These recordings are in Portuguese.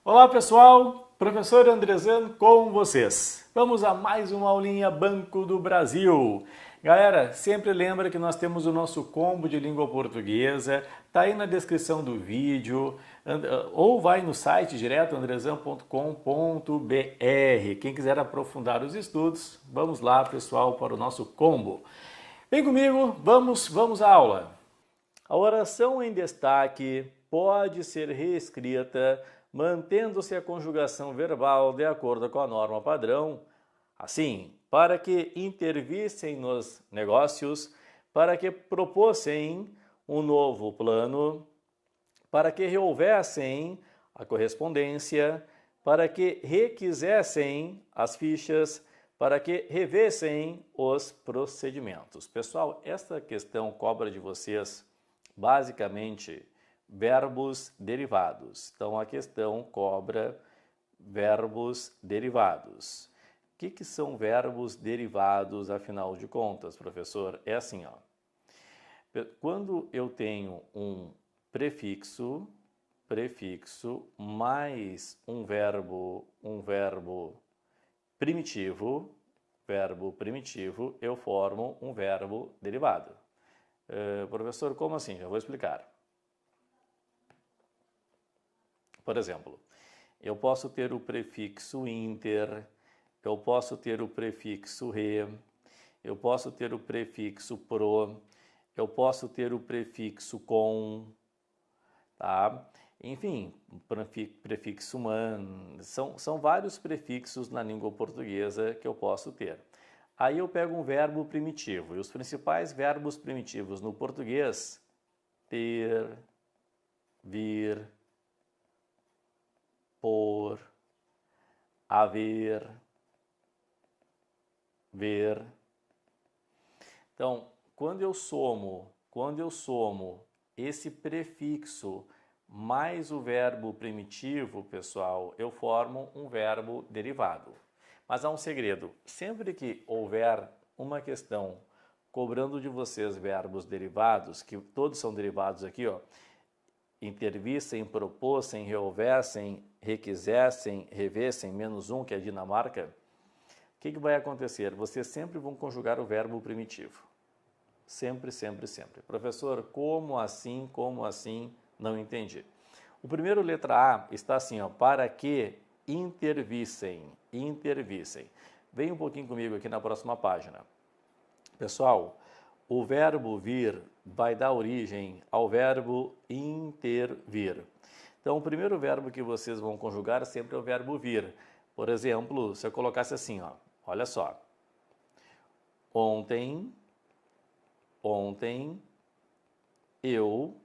Olá pessoal, professor Andrezan com vocês. Vamos a mais uma aulinha Banco do Brasil. Galera, sempre lembra que nós temos o nosso combo de língua portuguesa, tá aí na descrição do vídeo, ou vai no site direto andrezan.com.br. Quem quiser aprofundar os estudos, vamos lá pessoal para o nosso combo. Vem comigo, vamos à aula. A oração em destaque pode ser reescrita mantendo-se a conjugação verbal de acordo com a norma padrão, assim, para que intervissem nos negócios, para que propôssem um novo plano, para que rehouvessem a correspondência, para que requisessem as fichas, para que revessem os procedimentos. Pessoal, esta questão cobra de vocês basicamente verbos derivados. Então, a questão cobra verbos derivados. O que são verbos derivados, afinal de contas, professor? É assim, ó. Quando eu tenho um prefixo mais um verbo primitivo, eu formo um verbo derivado. Professor, como assim? Já vou explicar. Por exemplo, eu posso ter o prefixo inter, eu posso ter o prefixo re, eu posso ter o prefixo pro, eu posso ter o prefixo com, tá? Enfim, prefixo man, são vários prefixos na língua portuguesa que eu posso ter. Aí eu pego um verbo primitivo, e os principais verbos primitivos no português, ter, vir, por, haver, ver. Então, quando eu somo esse prefixo mais o verbo primitivo, pessoal, eu formo um verbo derivado. Mas há um segredo. Sempre que houver uma questão cobrando de vocês verbos derivados, que todos são derivados aqui, ó, intervissem, propôssem, rehouvessem, requisessem, revessem, menos um, que é Dinamarca, o que vai acontecer? Vocês sempre vão conjugar o verbo primitivo. Sempre, sempre, sempre. Professor, como assim? Como assim? Não entendi. O primeiro letra A está assim, ó, para que intervissem. Vem um pouquinho comigo aqui na próxima página. Pessoal, o verbo vir vai dar origem ao verbo intervir. Então, o primeiro verbo que vocês vão conjugar sempre é o verbo vir. Por exemplo, se eu colocasse assim, ó, olha só. Ontem, eu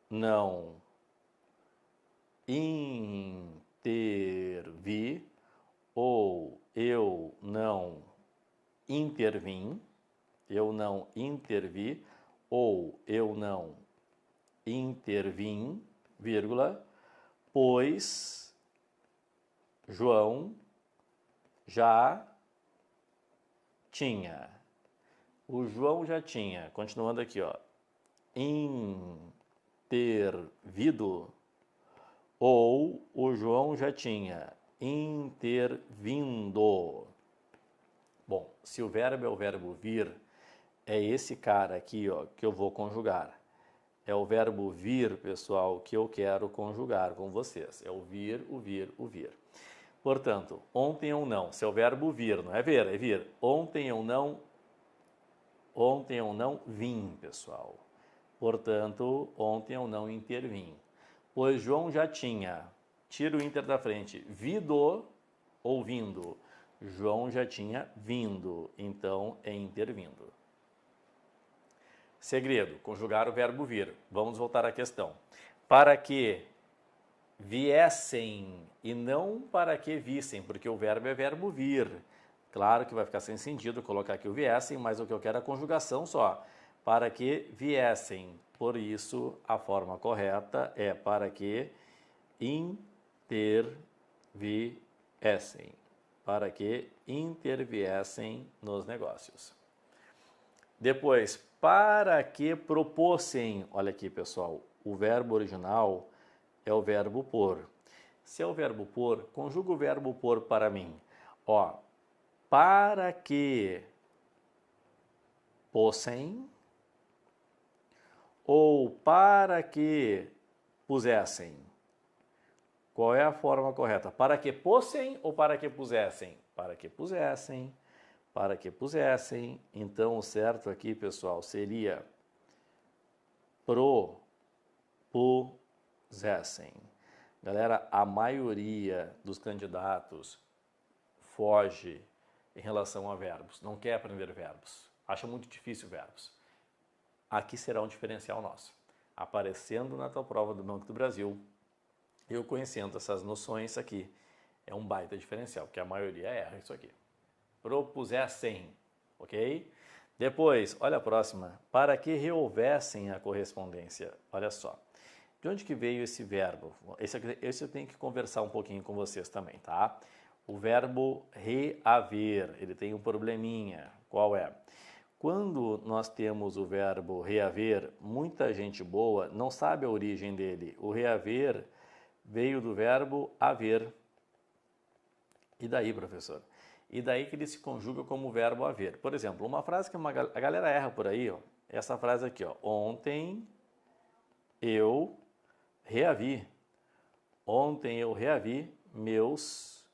não intervi ou eu não intervim, ou eu não intervim, vírgula, pois João já tinha. O João já tinha, continuando aqui, ó, intervido, ou o João já tinha intervindo. Bom, se o verbo é o verbo vir, é esse cara aqui, ó, que eu vou conjugar. É o verbo vir, pessoal, que eu quero conjugar com vocês. É o vir, o vir, o vir. Portanto, ontem ou não, se é o verbo vir, não é ver, é vir. Ontem eu não vim, pessoal. Portanto, ontem eu não intervim. Pois João já tinha, tira o inter da frente, vindo ou vindo. João já tinha vindo, então é intervindo. Segredo, conjugar o verbo vir. Vamos voltar à questão. Para que viessem e não para que vissem, porque o verbo é verbo vir. Claro que vai ficar sem sentido colocar aqui o viessem, mas o que eu quero é a conjugação só. Para que viessem. Por isso, a forma correta é para que interviessem. Para que interviessem nos negócios. Depois, para que propôssem. Olha aqui, pessoal, o verbo original é o verbo por. Se é o verbo por, conjuga o verbo por para mim. Ó, para que possem ou para que pusessem. Qual é a forma correta? Para que possem ou para que pusessem? Para que pusessem, para que pusessem. Então, o certo aqui, pessoal, seria propusessem. Galera, a maioria dos candidatos foge em relação a verbos, não quer aprender verbos, acha muito difícil verbos. Aqui será um diferencial nosso. Aparecendo na tua prova do Banco do Brasil, eu conhecendo essas noções aqui, é um baita diferencial, porque a maioria erra isso aqui. Propusessem, ok? Depois, olha a próxima. Para que rehouvessem a correspondência. Olha só. De onde que veio esse verbo? Esse eu tenho que conversar um pouquinho com vocês também, tá? O verbo reaver, ele tem um probleminha. Qual é? Quando nós temos o verbo reaver, muita gente boa não sabe a origem dele. O reaver veio do verbo haver. E daí, professor? E daí que ele se conjuga como verbo haver. Por exemplo, uma frase que a galera erra por aí, ó, essa frase aqui, ó. Ontem eu reavi. Ontem eu reavi meus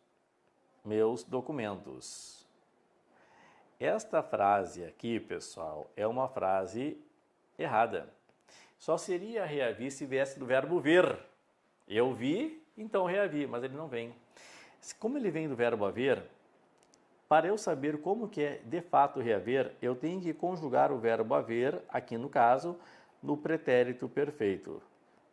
documentos. Esta frase aqui, pessoal, é uma frase errada. Só seria reavi se viesse do verbo ver. Eu vi, então reavi, mas ele não vem. Como ele vem do verbo haver, para eu saber como que é de fato reaver, eu tenho que conjugar o verbo haver, aqui no caso, no pretérito perfeito.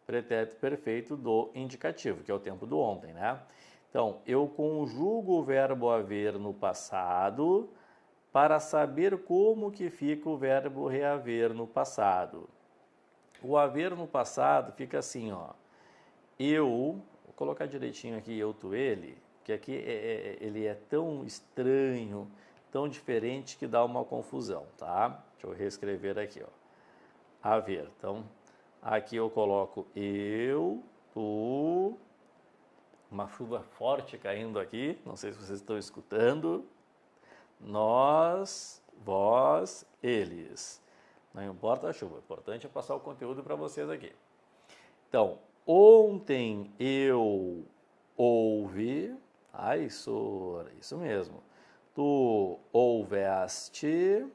Pretérito perfeito do indicativo, que é o tempo do ontem, né? Então, eu conjugo o verbo haver no passado para saber como que fica o verbo reaver no passado. O haver no passado fica assim, ó. Eu, vou colocar direitinho aqui, eu, tu, ele, que aqui ele é tão estranho, tão diferente que dá uma confusão, tá? Deixa eu reescrever aqui, ó. Haver. Então, aqui eu coloco eu, tu, uma chuva forte caindo aqui, não sei se vocês estão escutando. Nós, vós, eles. Não importa a chuva, o importante é passar o conteúdo para vocês aqui. Então, ontem eu ouvi, isso mesmo. Tu ouveste,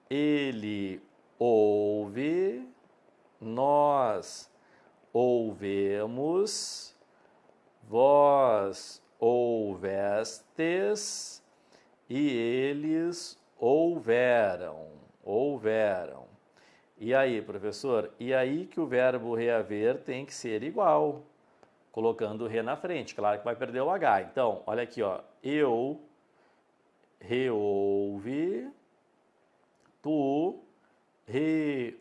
ele ouve, nós ouvemos, vós ouvestes e eles ouveram. E aí, professor? E aí que o verbo reaver tem que ser igual, colocando o re na frente. Claro que vai perder o H. Então, olha aqui, ó. Eu reouve, tu reouveste,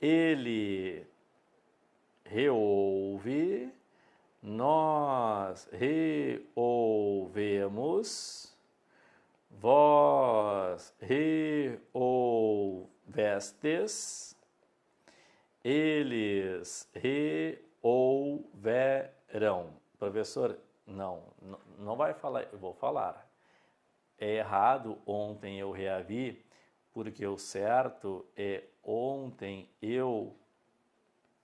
ele reouve, nós reouvemos, vós reouvestes, eles reouverão. Professor, não vai falar, eu vou falar. É errado ontem eu reavi, porque o certo é ontem eu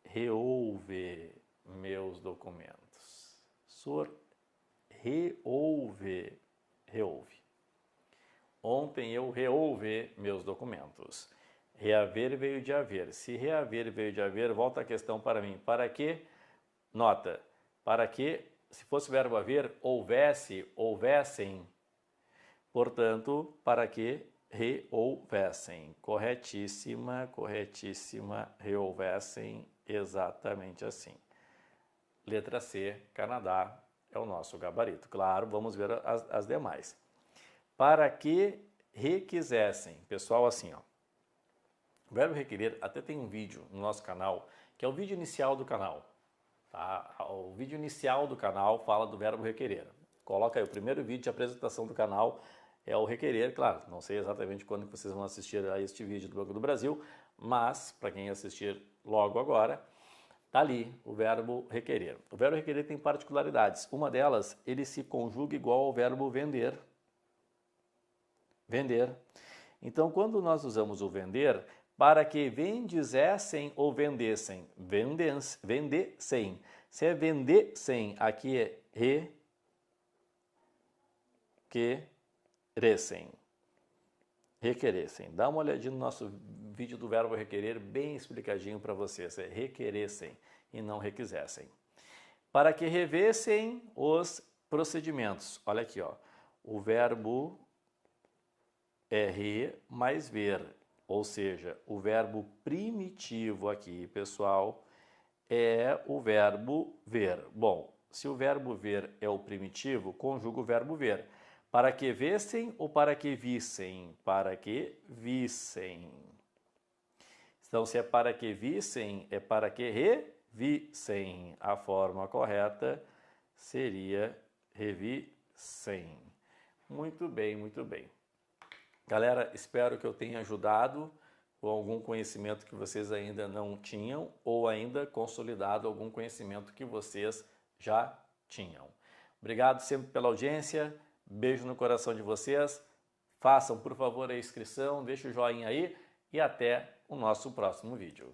reouve meus documentos. Senhor, reouve. Ontem eu reouve meus documentos. Reaver veio de haver. Se reaver veio de haver, volta a questão para mim. Para que, nota, para que, se fosse verbo haver, houvessem, portanto, para que rehouvessem. Corretíssima, rehouvessem, exatamente assim. Letra C, Canadá, é o nosso gabarito. Claro, vamos ver as demais. Para que requisessem. Pessoal, assim, ó. O verbo requerer, até tem um vídeo no nosso canal, que é o vídeo inicial do canal. Tá? O vídeo inicial do canal fala do verbo requerer. Coloca aí, o primeiro vídeo de apresentação do canal é o requerer, claro. Não sei exatamente quando que vocês vão assistir a este vídeo do Banco do Brasil, mas, para quem assistir logo agora, Tá ali o verbo requerer. O verbo requerer tem particularidades. Uma delas, ele se conjuga igual ao verbo vender. Vender. Então, quando nós usamos o vender, para que vendissem ou vendessem, vendessem. Se é vendessem, aqui é requeressem. Requeressem. Dá uma olhadinha no nosso vídeo do verbo requerer, bem explicadinho para vocês. É requeressem e não requisessem. Para que revessem os procedimentos. Olha aqui, ó. O verbo é re mais ver. Ou seja, o verbo primitivo aqui, pessoal, é o verbo ver. Bom, se o verbo ver é o primitivo, conjuga o verbo ver. Para que vessem ou para que vissem? Para que vissem. Então, se é para que vissem, é para que revissem. A forma correta seria revissem. Muito bem, muito bem. Galera, espero que eu tenha ajudado com algum conhecimento que vocês ainda não tinham ou ainda consolidado algum conhecimento que vocês já tinham. Obrigado sempre pela audiência, beijo no coração de vocês, façam por favor a inscrição, deixe o joinha aí e até o nosso próximo vídeo.